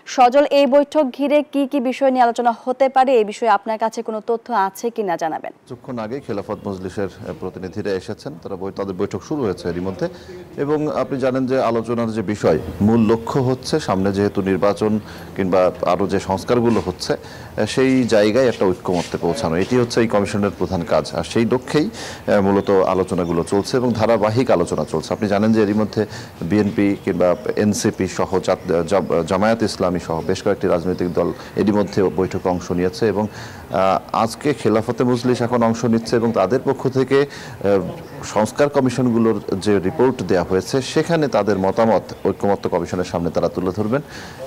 সজল, এই বৈঠক ঘিরে কি কি বিষয় নিয়ে আলোচনা হতে পারে, এই বিষয়ে আপনার কাছে কোনো তথ্য আছে কিনা জানাবেন। কিছুক্ষণ আগে খেলাফত মজলিসের প্রতিনিধিরা এসেছেন, তাদের বৈঠক শুরু হয়েছে এরই মধ্যে। এবং আপনি জানেন যে আলোচনার যে বিষয়, মূল লক্ষ্য হচ্ছে সামনে যেহেতু নির্বাচন কিংবা আরও যে সংস্কারগুলো হচ্ছে সেই জায়গায় একটা ঐক্যমত্যে পৌঁছানো, এটি হচ্ছে এই কমিশনের প্রধান কাজ। আর সেই লক্ষ্যেই মূলত আলোচনাগুলো চলছে এবং ধারাবাহিক আলোচনা চলছে। আপনি জানেন যে এরই মধ্যে বিএনপি কিংবা এনসিপি সহ জামায়াত ইসলামী সহ বেশ কয়েকটি রাজনৈতিক দল এরই মধ্যে বৈঠকে অংশ নিয়েছে এবং আজকে খেলাফতে মজলিস এখন অংশ নিচ্ছে এবং তাদের পক্ষ থেকে সংস্কার কমিশনগুলোর যে রিপোর্ট দেওয়া হয়েছে সেখানে তাদের মতামত ঐক্যমত্য কমিশনের সামনে তারা তুলে ধরবেন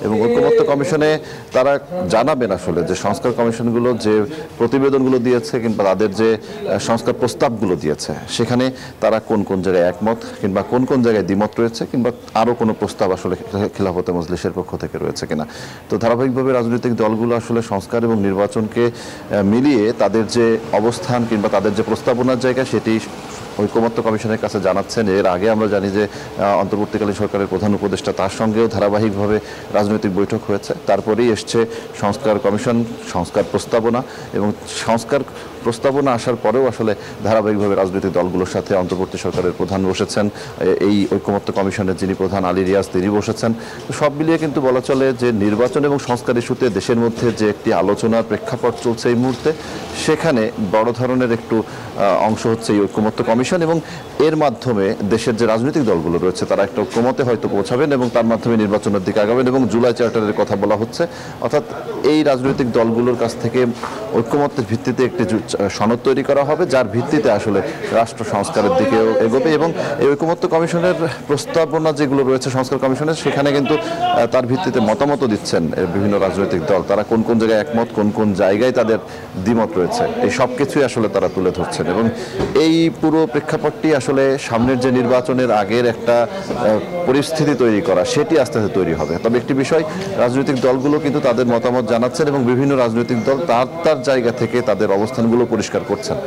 এবং ঐক্যমত্য কমিশনে তারা জানাবেন আসলে যে সংস্কার কমিশনগুলো যে প্রতিবেদনগুলো দিয়েছে কিংবা তাদের যে সংস্কার প্রস্তাবগুলো দিয়েছে সেখানে তারা কোন কোন জায়গায় একমত কিংবা কোন কোন জায়গায় দ্বিমত রয়েছে কিংবা আরও কোনো প্রস্তাব আসলে খেলাফতে মজলিসের পক্ষ থেকে রয়েছে কিনা। তো ধারাবাহিকভাবে রাজনৈতিক দলগুলো আসলে সংস্কার এবং নির্বাচনকে মিলিয়ে তাদের যে অবস্থান কিংবা তাদের যে প্রস্তাবনার জায়গা সেটি ঐক্যমত্য কমিশনের কাছে জানাচ্ছেন। এর আগে আমরা জানি যে অন্তর্বর্তীকালীন সরকারের প্রধান উপদেষ্টা তার সঙ্গেও ধারাবাহিকভাবে রাজনৈতিক বৈঠক হয়েছে। তারপরেই এসছে সংস্কার কমিশন, সংস্কার প্রস্তাবনা এবং সংস্কার প্রস্তাবনা আসার পরেও আসলে ধারাবাহিকভাবে রাজনৈতিক দলগুলোর সাথে অন্তর্বর্তী সরকারের প্রধান বসেছেন, এই ঐক্যমত্য কমিশনের যিনি প্রধান আলী রিয়াজ তিনি বসেছেন। সব মিলিয়ে কিন্তু বলা চলে যে নির্বাচন এবং সংস্কার ইস্যুতে দেশের মধ্যে যে একটি আলোচনার প্রেক্ষাপট চলছে এই মুহূর্তে, সেখানে বড় ধরনের একটু অংশ হচ্ছে এই ঐক্যমত্য কমিশন এবং এর মাধ্যমে দেশের যে রাজনৈতিক দলগুলো রয়েছে তারা একটা ঐক্যমতে হয়তো পৌঁছাবেন এবং তার মাধ্যমে নির্বাচনের দিকে আগাবেন এবং জুলাই চার্টারের কথা বলা হচ্ছে, অর্থাৎ এই রাজনৈতিক দলগুলোর কাছ থেকে ঐক্যমত্যের ভিত্তিতে একটি সনদ তৈরি করা হবে যার ভিত্তিতে আসলে রাষ্ট্র সংস্কারের দিকেও এগোবে এবং এই ঐক্যমত্য কমিশনের প্রস্তাবনা যেগুলো রয়েছে সংস্কার কমিশনের সেখানে কিন্তু তার ভিত্তিতে মতামত দিচ্ছেন বিভিন্ন রাজনৈতিক দল, তারা কোন কোন জায়গায় একমত, কোন কোন জায়গায় তাদের দ্বিমত রয়েছে, এই সব কিছুই আসলে তারা তুলে ধরছেন এবং এই পুরো প্রেক্ষাপটটি আসলে সামনের যে নির্বাচনের আগের একটা পরিস্থিতি তৈরি করা সেটি আস্তে আস্তে তৈরি হবে। তবে একটি বিষয়, রাজনৈতিক দলগুলো কিন্তু তাদের মতামত জানাচ্ছেন এবং বিভিন্ন রাজনৈতিক দল তার জায়গা থেকে তাদের অবস্থানগুলো পরিষ্কার করছেন।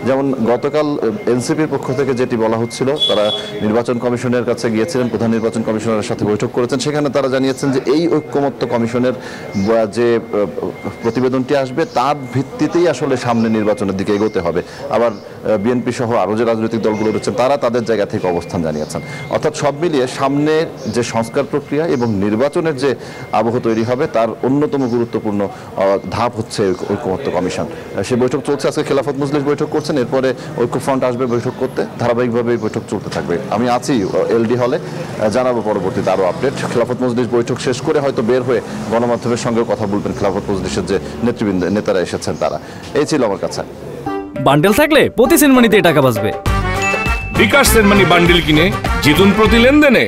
যেমন গতকাল এনসিপির পক্ষ থেকে যেটি বলা হচ্ছিল, তারা নির্বাচন কমিশনের কাছে গিয়েছিলেন, প্রধান নির্বাচন কমিশনারের সাথে বৈঠক করেছেন, সেখানে তারা জানিয়েছেন যে এই ঐক্যমত্য কমিশনের যে প্রতিবেদনটি আসবে তার ভিত্তিতেই আসলে সামনে নির্বাচনের দিকে এগোতে হবে। আবার বিএনপি সহ আরও যে রাজনৈতিক দলগুলো রয়েছেন তারা তাদের জায়গা থেকে অবস্থান জানিয়েছেন। অর্থাৎ সব মিলিয়ে সামনে যে সংস্কার প্রক্রিয়া এবং নির্বাচনের যে আবহ তৈরি হবে তার অন্যতম গুরুত্বপূর্ণ ধাপ হচ্ছে ঐক্যমত্য কমিশন। সে বৈঠক চলছে, আজকে খেলাফত মজলিস বৈঠক করছেন, এরপরে ঐক্যফ্রন্ট আসবে বৈঠক করতে, ধারাবাহিকভাবে এই বৈঠক চলতে থাকবে। আমি আছি এলডি হলে, জানাবো পরবর্তীতে আরও আপডেট। খেলাফত মজলিস বৈঠক শেষ করে হয়তো বের হয়ে গণমাধ্যমের সঙ্গে কথা বলবেন খেলাফত মজলিসের যে নেতারা এসেছেন তারা। এই ছিল আমার কাছে। বান্ডেল থাকলে প্রতি সেনমানিতে টাকা বাঁচবে। বিকাশ সেনমানি বান্ডেল কিনে জিতুন প্রতি লেনদেনে।